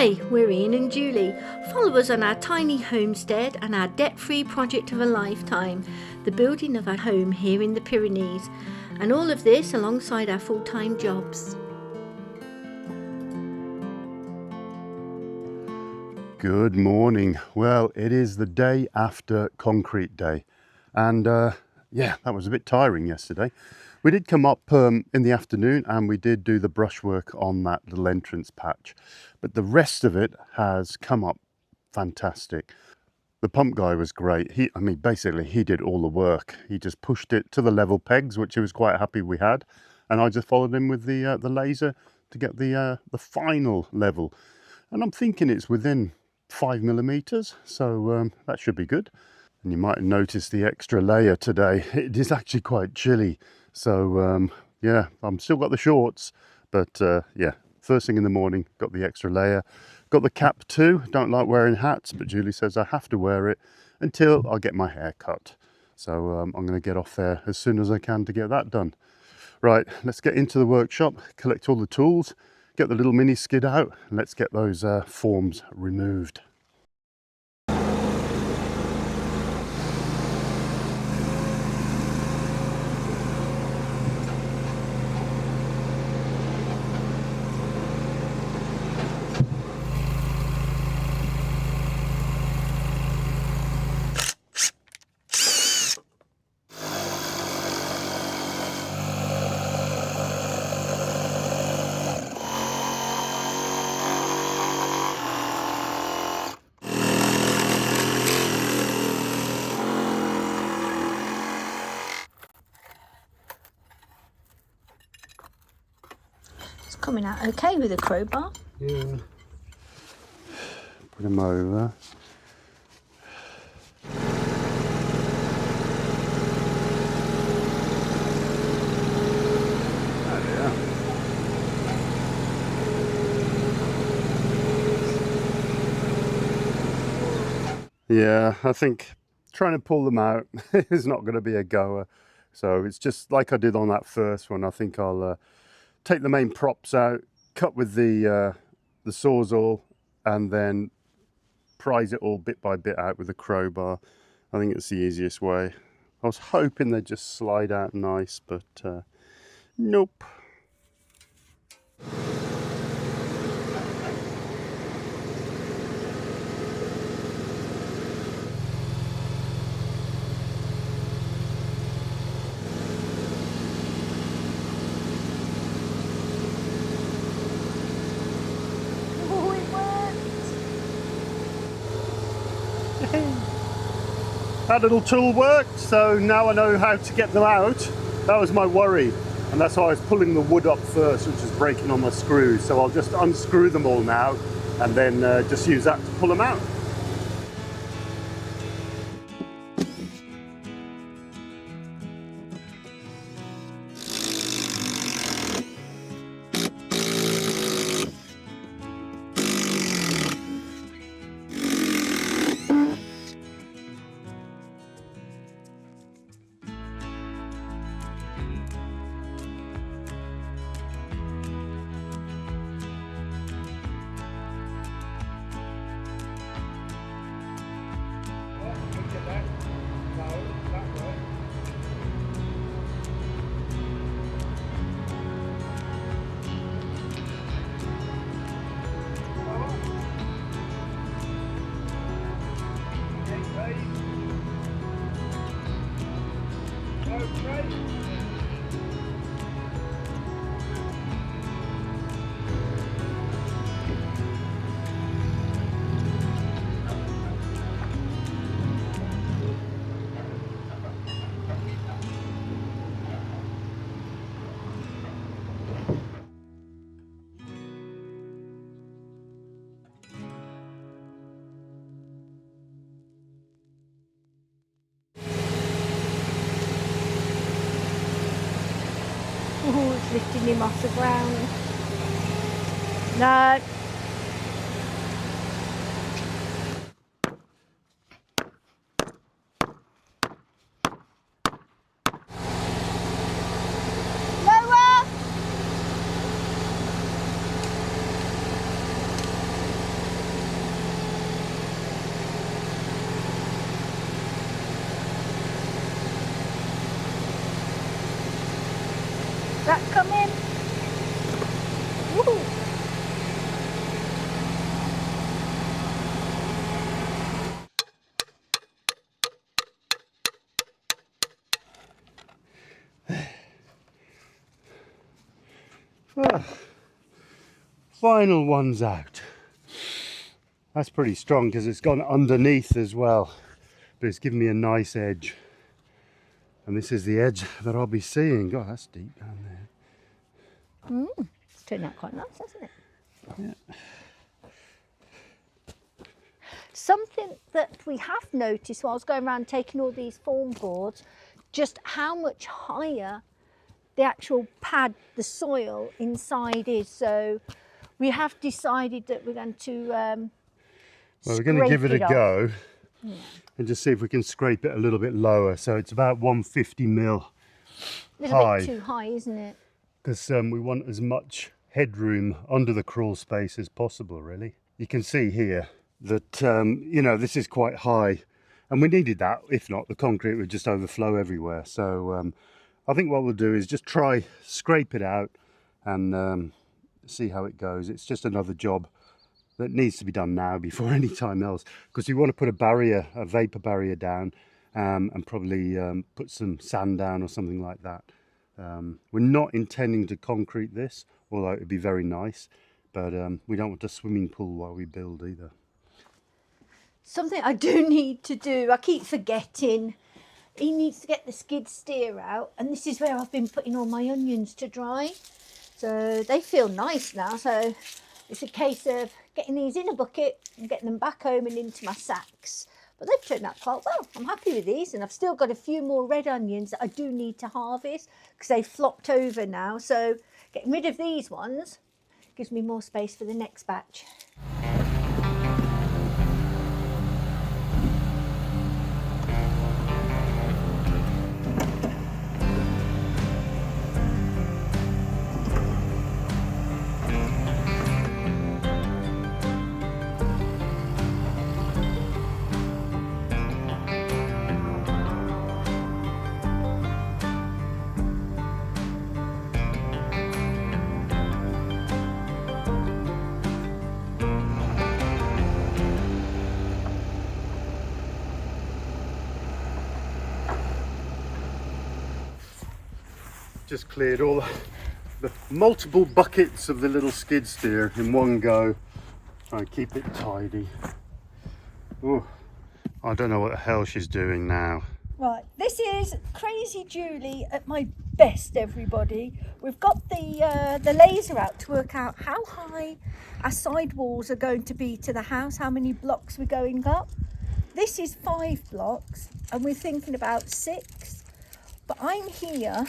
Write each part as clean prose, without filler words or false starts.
Hi, we're Ian and Julie. Follow us on our tiny homestead and our debt-free project of a lifetime, the building of a home here in the Pyrenees, and all of this alongside our full-time jobs. Good morning. Well, it is the day after Concrete Day, and yeah, that was a bit tiring yesterday. We did come up in the afternoon and we did do the brushwork on that little entrance patch, but the rest of it has come up fantastic. The pump guy was great. Basically he did all the work. He just pushed it to the level pegs, which he was quite happy we had, and I just followed him with the laser to get the final level. And I'm thinking it's within 5 millimeters, so that should be good. And you might notice the extra layer today. It is actually quite chilly, so yeah, I'm still got the shorts, but yeah, first thing in the morning, got the extra layer. Got the cap too. Don't like wearing hats, but Julie says I have to wear it until I get my hair cut. So I'm going to get off there as soon as I can to get that done. Right, let's get into the workshop, collect all the tools, get the little mini skid out, and let's get those forms removed. Coming out okay with a crowbar. Yeah. Put them over. Yeah, I think trying to pull them out is not going to be a goer. So it's just like I did on that first one. I think I'll take the main props out, cut with the Sawzall, and then prise it all bit by bit out with a crowbar. I think it's the easiest way. I was hoping they'd just slide out nice, but nope. That little tool worked, so now I know how to get them out. That was my worry, and that's why I was pulling the wood up first, which is breaking on my screws. So I'll just unscrew them all now and then just use that to pull them out. Oh, it's lifting him off the ground. No. Ah, final one's out. That's pretty strong because it's gone underneath as well, but it's given me a nice edge. And this is the edge that I'll be seeing. God, that's deep down there. It's turned out quite nice, hasn't it? Yeah. Something that we have noticed while I was going around taking all these form boards, just how much higher the actual pad, the soil inside is. So we have decided that we're going to Well, we're going to give it a go and just see if we can scrape it a little bit lower. So it's about 150 mil a little high. bit too high, isn't it? Because we want as much headroom under the crawl space as possible, really. You can see here that, you know, this is quite high and we needed that. If not, the concrete would just overflow everywhere. So I think what we'll do is just try scrape it out and see how it goes. It's just another job that needs to be done now before any time else, because we want to put a barrier, a vapor barrier down, and probably put some sand down or something like that. We're not intending to concrete this, although it would be very nice, but we don't want a swimming pool while we build either. Something I do need to do, I keep forgetting, he needs to get the skid steer out, and this is where I've been putting all my onions to dry. So they feel nice now, so it's a case of getting these in a bucket and getting them back home and into my sacks. But they've turned out quite well. I'm happy with these, and I've still got a few more red onions that I do need to harvest because they've flopped over now. So getting rid of these ones gives me more space for the next batch. Just cleared all the multiple buckets of the little skid steer in one go. Try and keep it tidy. Oh, I don't know what the hell she's doing now. Right, this is Crazy Julie at my best, everybody. We've got the laser out to work out how high our side walls are going to be to the house, how many blocks we're going up. This is 5 blocks and we're thinking about 6. But I'm here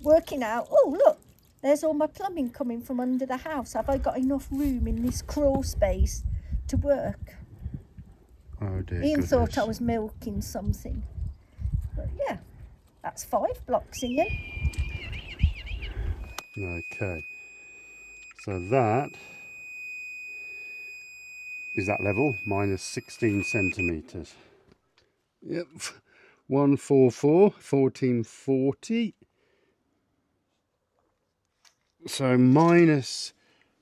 working out, oh look, there's all my plumbing coming from under the house. Have I got enough room in this crawl space to work? Oh dear Ian goodness. thought I was milking something. But yeah, that's 5 blocks, Ian. Okay, so that is that level, minus 16 centimetres. Yep, 144, 1440. So minus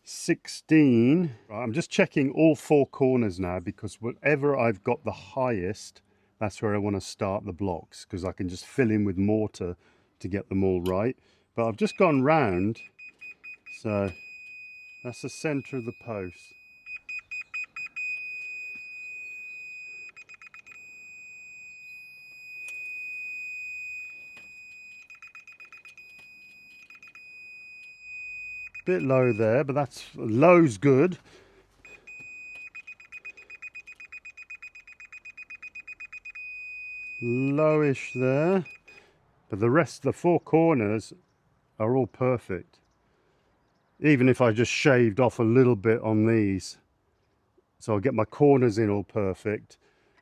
16. Right, I'm just checking all 4 corners now, because whatever I've got the highest, that's where I want to start the blocks, because I can just fill in with mortar to get them all right. But I've just gone round, so that's the centre of the post. Bit low there, but that's low's good. Lowish there, but the rest, the 4 corners are all perfect. Even if I just shaved off a little bit on these, so I'll get my corners in all perfect,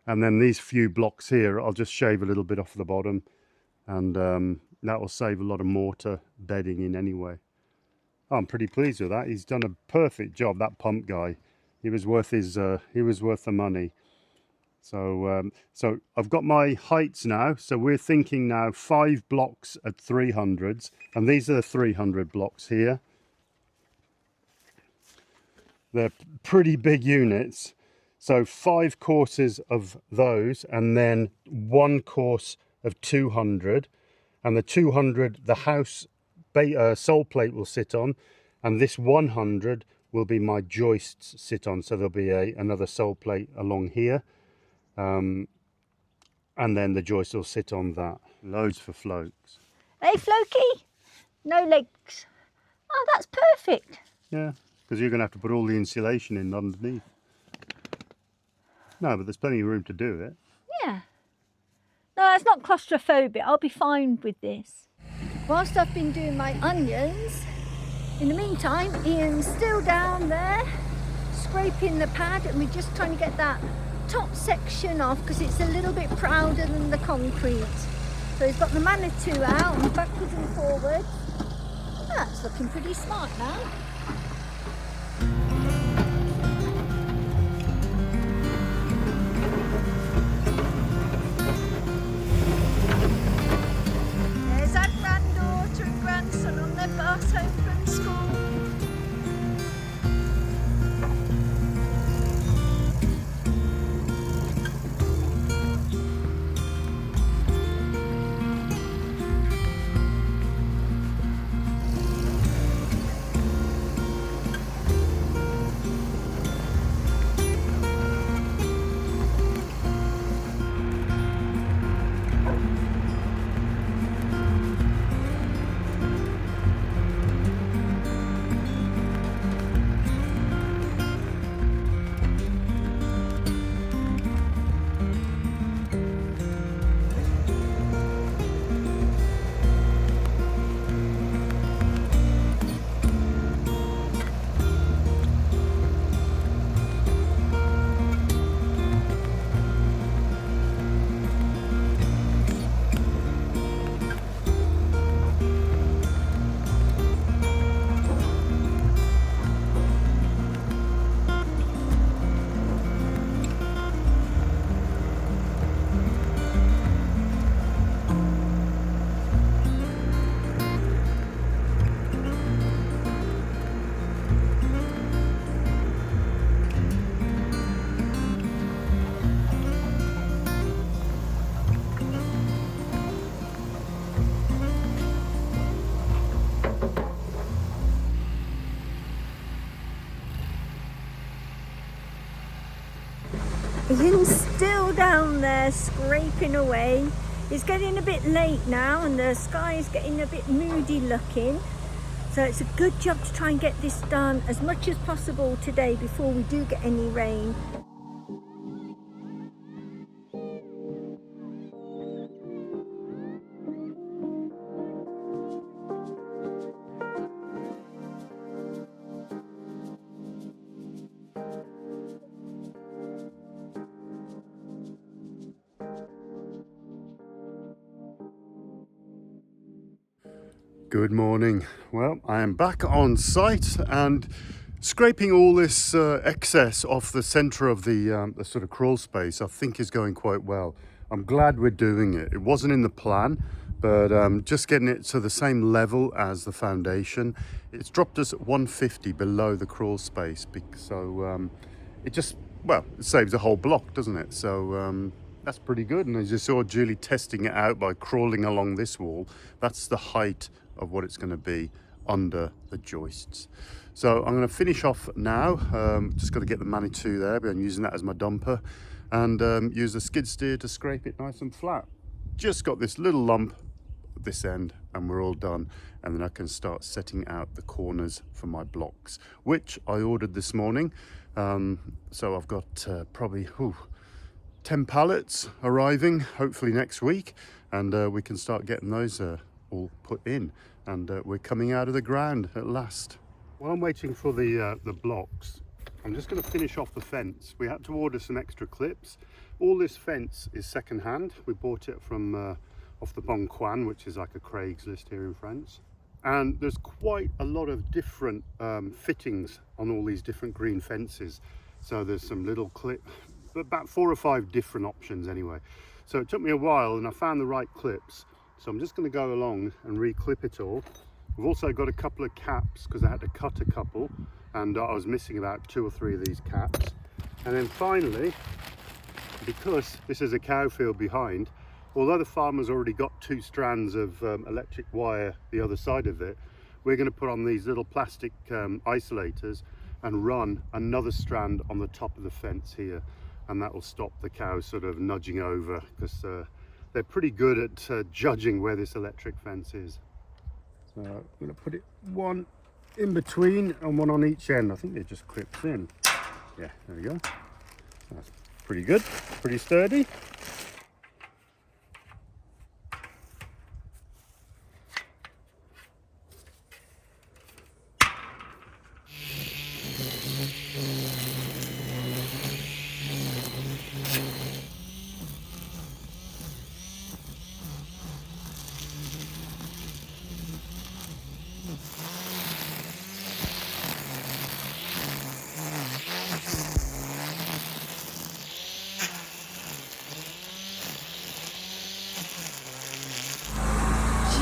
and then these few blocks here I'll just shave a little bit off the bottom, and that will save a lot of mortar bedding in anyway. I'm pretty pleased with that. He's done a perfect job, that pump guy. He was worth his he was worth the money. So so I've got my heights now, so we're thinking now 5 blocks at 300s, and these are the 300 blocks here. They're pretty big units, so 5 courses of those, and then 1 course of 200, and the 200, the house sole plate will sit on, and this 100 will be my joists sit on. So there'll be another sole plate along here, and then the joist will sit on that. Loads for floats. Hey, Floki, no legs. Oh, that's perfect. Yeah, because you're going to have to put all the insulation in underneath. No, but there's plenty of room to do it. Yeah. No, it's not claustrophobic. I'll be fine with this. Whilst I've been doing my onions, in the meantime, Ian's still down there scraping the pad, and we're just trying to get that top section off because it's a little bit prouder than the concrete. So he's got the Manitou out and backwards and forwards. That's looking pretty smart now. There's our granddaughter and grandson on their bus home from school. Ian's still down there scraping away. It's getting a bit late now and the sky is getting a bit moody looking. So it's a good job to try and get this done as much as possible today before we do get any rain. Good morning. Well, I am back on site and scraping all this excess off the centre of the sort of crawl space. I think is going quite well. I'm glad we're doing it. It wasn't in the plan, but just getting it to the same level as the foundation. It's dropped us 150 below the crawl space, so it just, well, it saves a whole block, doesn't it? So that's pretty good. And as you saw Julie testing it out by crawling along this wall, that's the height of what it's going to be under the joists. So I'm going to finish off now. Just got to get the Manitou there, but I'm using that as my dumper, and use the skid steer to scrape it nice and flat. Just got this little lump at this end and we're all done, and then I can start setting out the corners for my blocks, which I ordered this morning. So I've got probably 10 pallets arriving hopefully next week, and we can start getting those all put in, and we're coming out of the ground at last. While I'm waiting for the blocks, I'm just going to finish off the fence. We had to order some extra clips. All this fence is second hand. We bought it from off the Bon Coin, which is like a Craigslist here in France. And there's quite a lot of different fittings on all these different green fences. So there's some little clip, about 4 or 5 different options anyway. So it took me a while and I found the right clips. So I'm just going to go along and re-clip it all. We've also got a couple of caps because I had to cut a couple, and I was missing about 2 or 3 of these caps. And then finally, because this is a cow field behind, although the farmer's already got 2 strands of electric wire the other side of it, we're going to put on these little plastic isolators and run another strand on the top of the fence here, and that will stop the cows sort of nudging over, because they're pretty good at judging where this electric fence is. So I'm going to put it one in between and one on each end. I think it just clips in. Yeah, there we go. That's pretty good, pretty sturdy.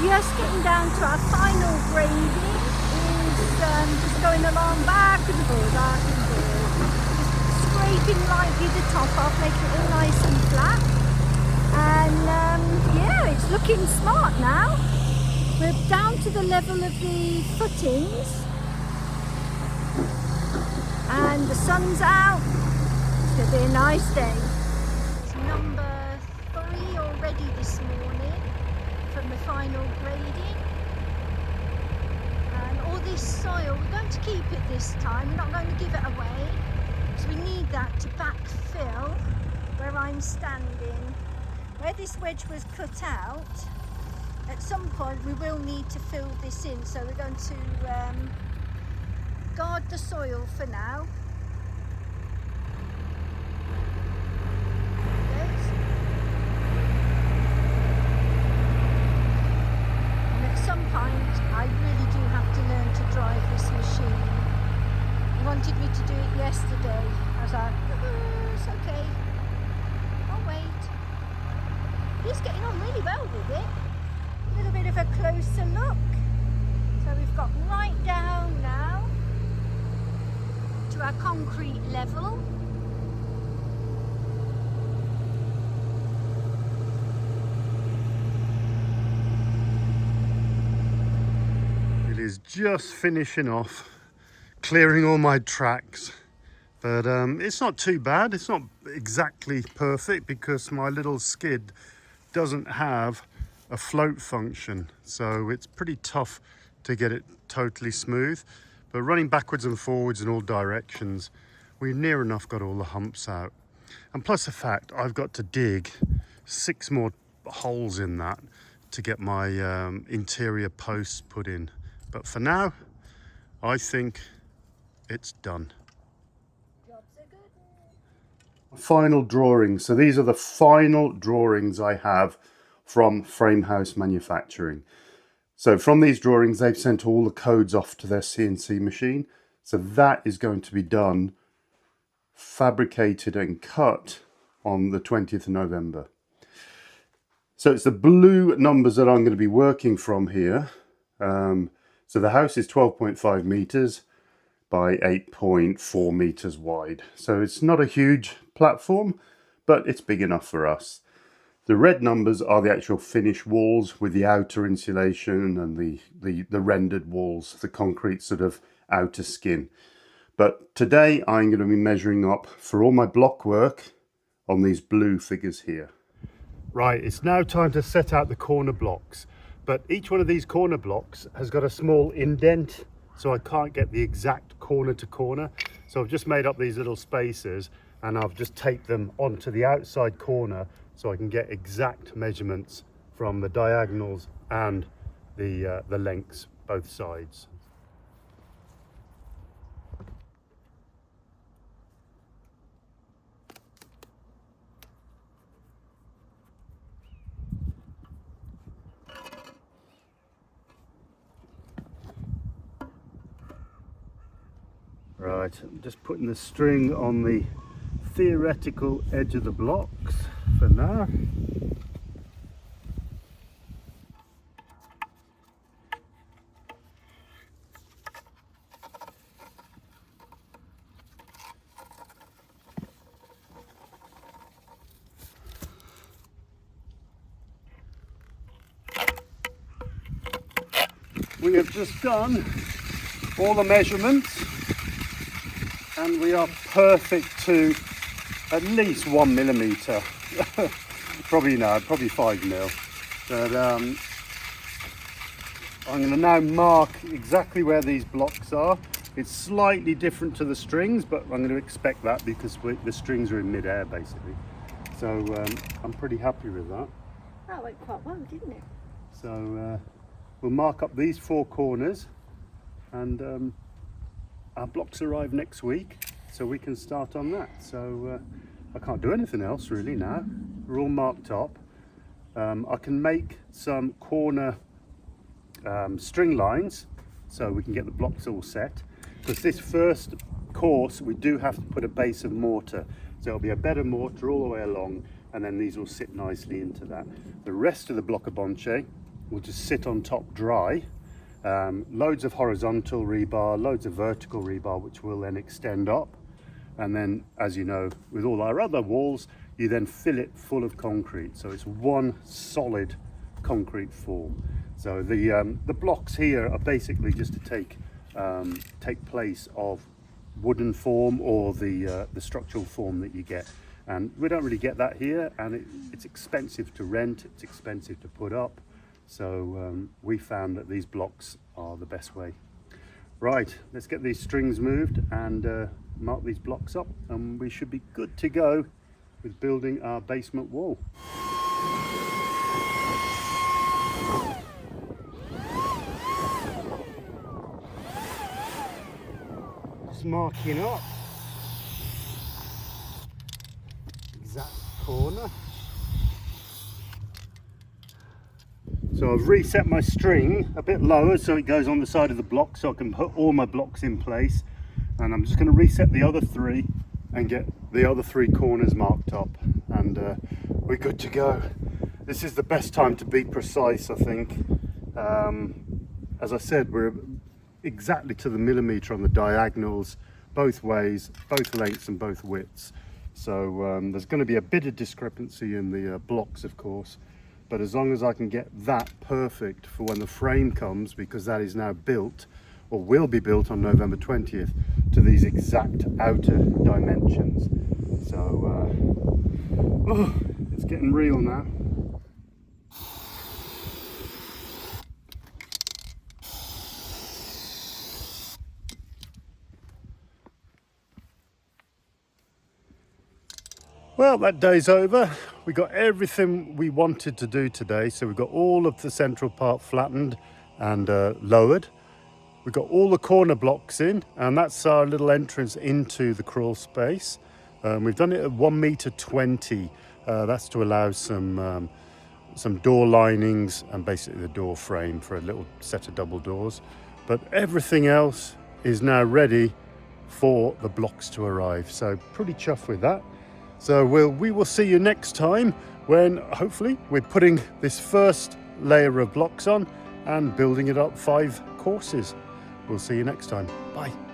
Just getting down to our final grading. Is just going along back and forth, just scraping lightly the top off, making it all nice and flat. And yeah, it's looking smart now. We're down to the level of the footings, and the sun's out. It's going to be a nice day. It's number 3 already this morning from the final grading. And all this soil, we're going to keep it this time. We're not going to give it away, because we need that to backfill where I'm standing. Where this wedge was cut out, at some point we will need to fill this in, so we're going to guard the soil for now. And at some point I really do have to learn to drive this machine. He wanted me to do it yesterday. I was like, it's okay, I'll wait. He's getting on really well with it. A little bit of a closer look. So we've got right down now to our concrete level. It is just finishing off, clearing all my tracks. But it's not too bad. It's not exactly perfect because my little skid doesn't have a float function, so it's pretty tough to get it totally smooth. But running backwards and forwards in all directions, we've near enough got all the humps out. And plus the fact I've got to dig 6 more holes in that to get my interior posts put in. But for now, I think it's done. Final drawings. So these are the final drawings I have from Frame House Manufacturing. So from these drawings, they've sent all the codes off to their CNC machine. So that is going to be done, fabricated and cut on the 20th of November. So it's the blue numbers that I'm going to be working from here. So the house is 12.5 meters by 8.4 meters wide. So it's not a huge platform, but it's big enough for us. The red numbers are the actual finished walls with the outer insulation and the rendered walls, the concrete sort of outer skin. But today I'm going to be measuring up for all my block work on these blue figures here. Right, it's now time to set out the corner blocks. But each one of these corner blocks has got a small indent, so I can't get the exact corner to corner. So I've just made up these little spaces and I've just taped them onto the outside corner so I can get exact measurements from the diagonals and the lengths, both sides. Right, I'm just putting the string on the theoretical edge of the blocks for now. we have just done all the measurements and we are perfect to at least 1 millimeter. Probably 5 mil. But I'm going to now mark exactly where these blocks are. It's slightly different to the strings, but I'm going to expect that because the strings are in mid-air basically. So I'm pretty happy with that. That went quite well, didn't it? So we'll mark up these 4 corners and our blocks arrive next week, so we can start on that. So I can't do anything else really now. We're all marked up. I can make some corner string lines so we can get the blocks all set, because this first course we do have to put a base of mortar, so it'll be a bed of mortar all the way along, and then these will sit nicely into that. The rest of the block of bonche will just sit on top dry. Loads of horizontal rebar, loads of vertical rebar, which will then extend up, and then, as you know, with all our other walls, you then fill it full of concrete, so it's one solid concrete form. So the blocks here are basically just to take place of wooden form or the structural form that you get, and we don't really get that here, and it's expensive to rent, it's expensive to put up, so we found that these blocks are the best way. Right, let's get these strings moved and mark these blocks up, and we should be good to go with building our basement wall. Just marking up exact corner. So I've reset my string a bit lower so it goes on the side of the block, so I can put all my blocks in place, and I'm just going to reset the other 3 and get the other 3 corners marked up, and we're good to go. This is the best time to be precise, I think. As I said, we're exactly to the millimeter on the diagonals, both ways, both lengths and both widths. So there's going to be a bit of discrepancy in the blocks, of course, but as long as I can get that perfect for when the frame comes, because that is now built, or will be built on November 20th, to these exact outer dimensions. So it's getting real now. Well, that day's over. We got everything we wanted to do today. So we've got all of the central part flattened and lowered. We've got all the corner blocks in, and that's our little entrance into the crawl space. We've done it at 1.20 meters. That's to allow some door linings and basically the door frame for a little set of double doors. But everything else is now ready for the blocks to arrive. So pretty chuffed with that. So we will see you next time when hopefully we're putting this first layer of blocks on and building it up 5 courses. We'll see you next time. Bye.